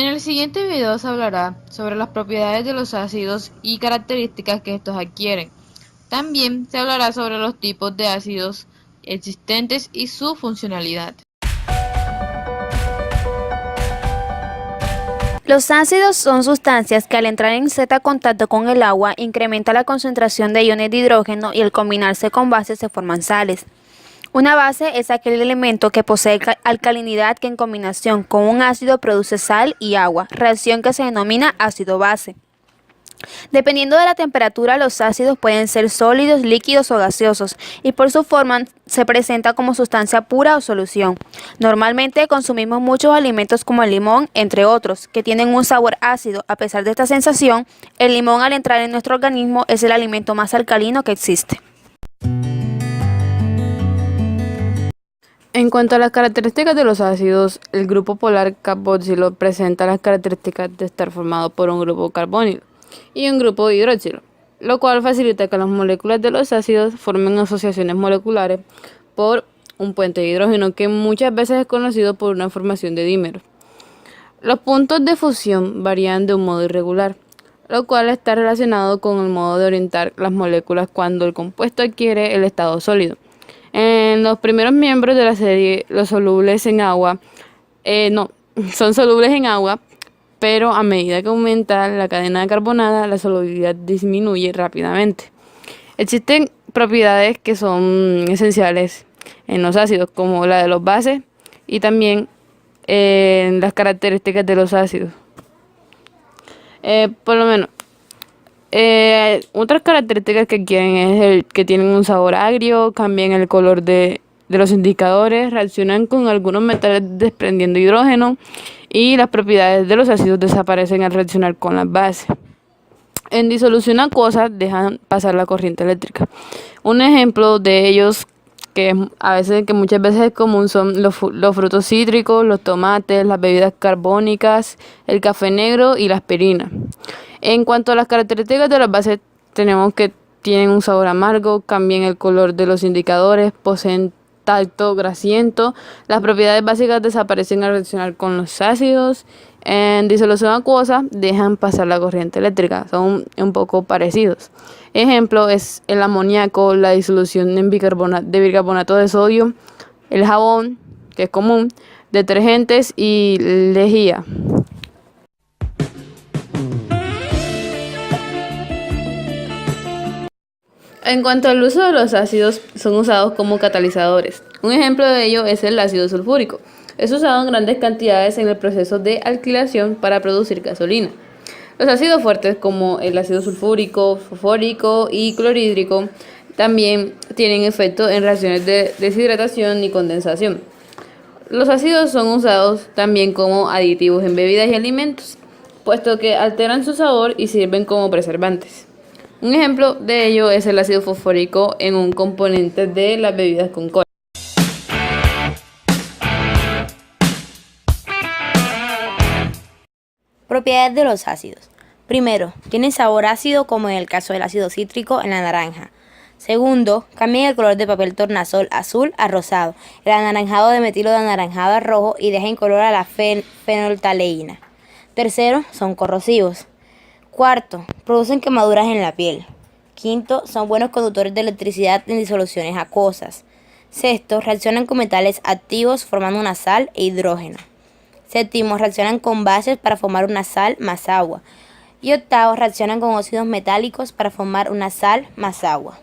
En el siguiente video se hablará sobre las propiedades de los ácidos y características que estos adquieren. También se hablará sobre los tipos de ácidos existentes y su funcionalidad. Los ácidos son sustancias que al entrar en Z contacto con el agua incrementa la concentración de iones de hidrógeno y al combinarse con bases se forman sales. Una base es aquel elemento que posee alcalinidad que en combinación con un ácido produce sal y agua, reacción que se denomina ácido-base. Dependiendo de la temperatura, los ácidos pueden ser sólidos, líquidos o gaseosos y por su forma se presenta como sustancia pura o solución. Normalmente consumimos muchos alimentos como el limón, entre otros, que tienen un sabor ácido. A pesar de esta sensación, el limón al entrar en nuestro organismo es el alimento más alcalino que existe. En cuanto a las características de los ácidos, el grupo polar carboxilo presenta las características de estar formado por un grupo carbónilo y un grupo hidroxilo, lo cual facilita que las moléculas de los ácidos formen asociaciones moleculares por un puente de hidrógeno que muchas veces es conocido por una formación de dímeros. Los puntos de fusión varían de un modo irregular, lo cual está relacionado con el modo de orientar las moléculas cuando el compuesto adquiere el estado sólido. En los primeros miembros de la serie, los solubles en agua, son solubles en agua, pero a medida que aumenta la cadena carbonada, la solubilidad disminuye rápidamente. Existen propiedades que son esenciales en los ácidos, como la de los bases y también las características de los ácidos. Por lo menos, otras características que quieren es el que tienen un sabor agrio, cambian el color de los indicadores, reaccionan con algunos metales desprendiendo hidrógeno y las propiedades de los ácidos desaparecen al reaccionar con las bases. En disolución acuosa dejan pasar la corriente eléctrica. Un ejemplo de ellos que muchas veces es común son los frutos cítricos, los tomates, las bebidas carbónicas, el café negro y la aspirina. En cuanto a las características de las bases, tenemos que tienen un sabor amargo, cambian el color de los indicadores, poseen tacto grasiento. Las propiedades básicas desaparecen al reaccionar con los ácidos. En disolución acuosa dejan pasar la corriente eléctrica, son un poco parecidos. Ejemplo es el amoníaco, la disolución de bicarbonato de sodio, el jabón, que es común, detergentes y lejía. En cuanto al uso de los ácidos, son usados como catalizadores. Un ejemplo de ello es el ácido sulfúrico. Es usado en grandes cantidades en el proceso de alquilación para producir gasolina. Los ácidos fuertes como el ácido sulfúrico, fosfórico y clorhídrico también tienen efecto en reacciones de deshidratación y condensación. Los ácidos son usados también como aditivos en bebidas y alimentos, puesto que alteran su sabor y sirven como preservantes. Un ejemplo de ello es el ácido fosfórico en un componente de las bebidas con cola. Propiedades de los ácidos. Primero, tienen sabor ácido como en el caso del ácido cítrico en la naranja. Segundo, cambian el color de papel tornasol azul a rosado, el anaranjado de metilo de anaranjado a rojo y dejan color a la fenolftaleína. Tercero, son corrosivos. Cuarto, producen quemaduras en la piel. Quinto, son buenos conductores de electricidad en disoluciones acuosas. Sexto, reaccionan con metales activos formando una sal e hidrógeno. Séptimo, reaccionan con bases para formar una sal más agua. Y octavo, reaccionan con óxidos metálicos para formar una sal más agua.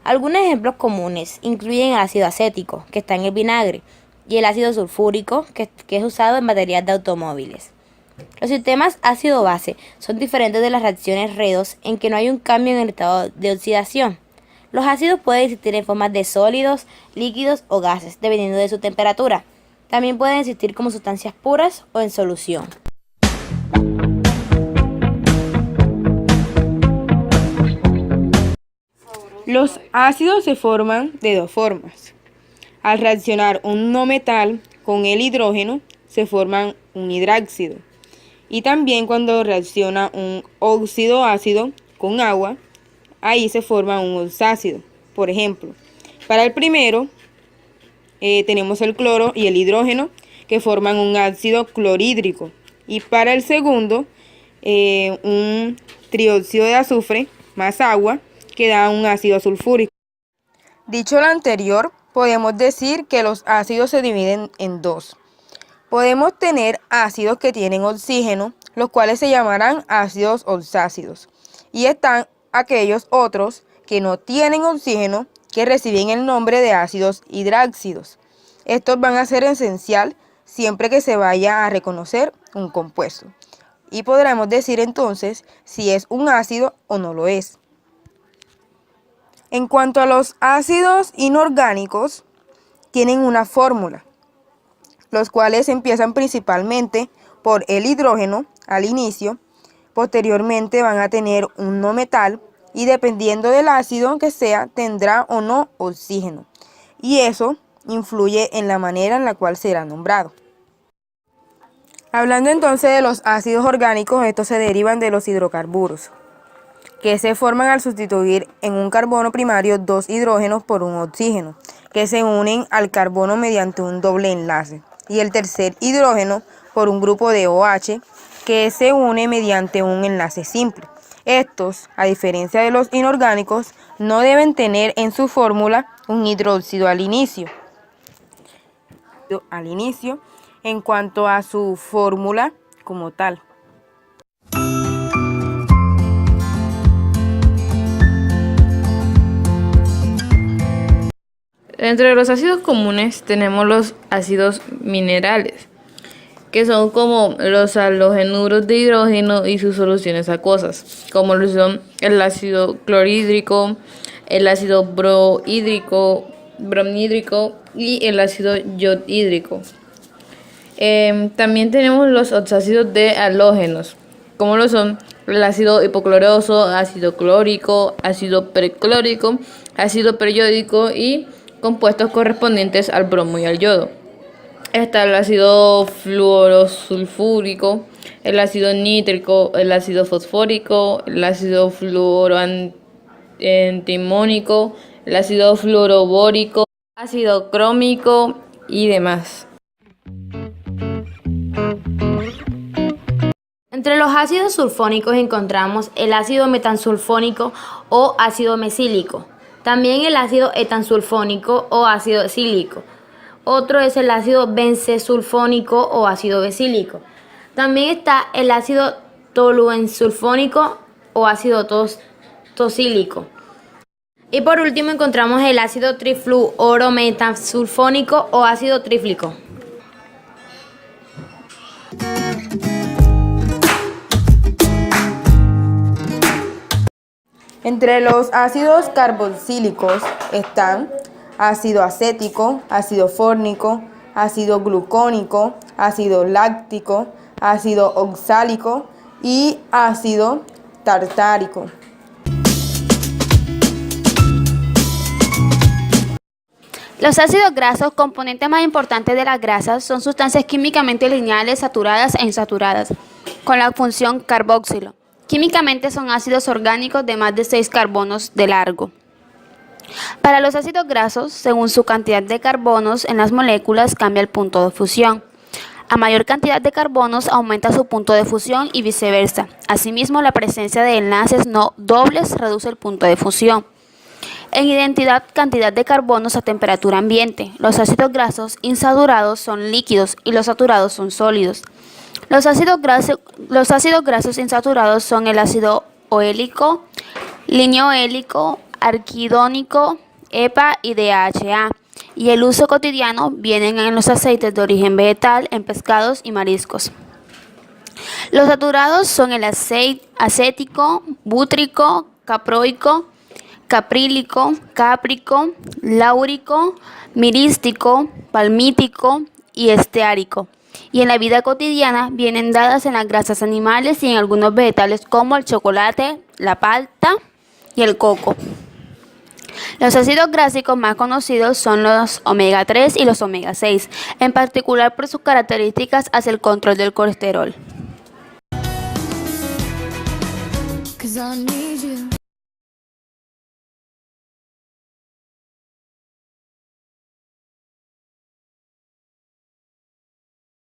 Algunos ejemplos comunes incluyen el ácido acético, que está en el vinagre, y el ácido sulfúrico, que es usado en baterías de automóviles. Los sistemas ácido-base son diferentes de las reacciones redox en que no hay un cambio en el estado de oxidación. Los ácidos pueden existir en formas de sólidos, líquidos o gases, dependiendo de su temperatura. También pueden existir como sustancias puras o en solución. Los ácidos se forman de dos formas. Al reaccionar un no metal con el hidrógeno, se forman un hidráxido. Y también cuando reacciona un óxido ácido con agua, ahí se forma un oxácido. Por ejemplo, para el primero tenemos el cloro y el hidrógeno que forman un ácido clorhídrico. Y para el segundo, un trióxido de azufre más agua que da un ácido sulfúrico. Dicho lo anterior, podemos decir que los ácidos se dividen en dos. Podemos tener ácidos que tienen oxígeno, los cuales se llamarán ácidos oxácidos. Y están aquellos otros que no tienen oxígeno, que reciben el nombre de ácidos hidráxidos. Estos van a ser esencial siempre que se vaya a reconocer un compuesto. Y podremos decir entonces si es un ácido o no lo es. En cuanto a los ácidos inorgánicos, tienen una fórmula, los cuales empiezan principalmente por el hidrógeno al inicio, posteriormente van a tener un no metal y dependiendo del ácido que sea, tendrá o no oxígeno. Y eso influye en la manera en la cual será nombrado. Hablando entonces de los ácidos orgánicos, estos se derivan de los hidrocarburos, que se forman al sustituir en un carbono primario dos hidrógenos por un oxígeno, que se unen al carbono mediante un doble enlace, y el tercer hidrógeno por un grupo de OH, que se une mediante un enlace simple. Estos, a diferencia de los inorgánicos, no deben tener en su fórmula un hidróxido al inicio. En cuanto a su fórmula como tal. Entre los ácidos comunes tenemos los ácidos minerales, que son como los halogenuros de hidrógeno y sus soluciones acuosas, como lo son el ácido clorhídrico, el ácido bromhídrico y el ácido yodhídrico. También tenemos los oxácidos de halógenos, como lo son el ácido hipocloroso, ácido clórico, ácido perclórico, ácido periódico y compuestos correspondientes al bromo y al yodo. Está el ácido fluorosulfúrico, el ácido nítrico, el ácido fosfórico, el ácido fluoroantimónico, el ácido fluorobórico, ácido crómico y demás. Entre los ácidos sulfónicos encontramos el ácido metansulfónico o ácido mesílico, también el ácido etansulfónico o ácido acílico. Otro es el ácido benzesulfónico o ácido becílico. También está el ácido toluensulfónico o ácido tosílico. Y por último encontramos el ácido trifluorometansulfónico o ácido tríflico. Entre los ácidos carboxílicos están ácido acético, ácido fórmico, ácido glucónico, ácido láctico, ácido oxálico y ácido tartárico. Los ácidos grasos, componentes más importantes de las grasas, son sustancias químicamente lineales, saturadas e insaturadas, con la función carboxilo. Químicamente son ácidos orgánicos de más de 6 carbonos de largo. Para los ácidos grasos, según su cantidad de carbonos en las moléculas, cambia el punto de fusión. A mayor cantidad de carbonos aumenta su punto de fusión y viceversa. Asimismo, la presencia de enlaces no dobles reduce el punto de fusión. En identidad, cantidad de carbonos a temperatura ambiente. Los ácidos grasos insaturados son líquidos y los saturados son sólidos. Los ácidos grasos insaturados son el ácido oléico, lineoléico, arquidónico, EPA y DHA. Y el uso cotidiano vienen en los aceites de origen vegetal, en pescados y mariscos. Los saturados son el acético, bútrico, caproico, caprílico, cáprico, láurico, mirístico, palmítico y esteárico. Y en la vida cotidiana vienen dadas en las grasas animales y en algunos vegetales como el chocolate, la palta y el coco. Los ácidos grásicos más conocidos son los omega 3 y los omega 6, en particular por sus características hacia el control del colesterol. 'Cause I need you.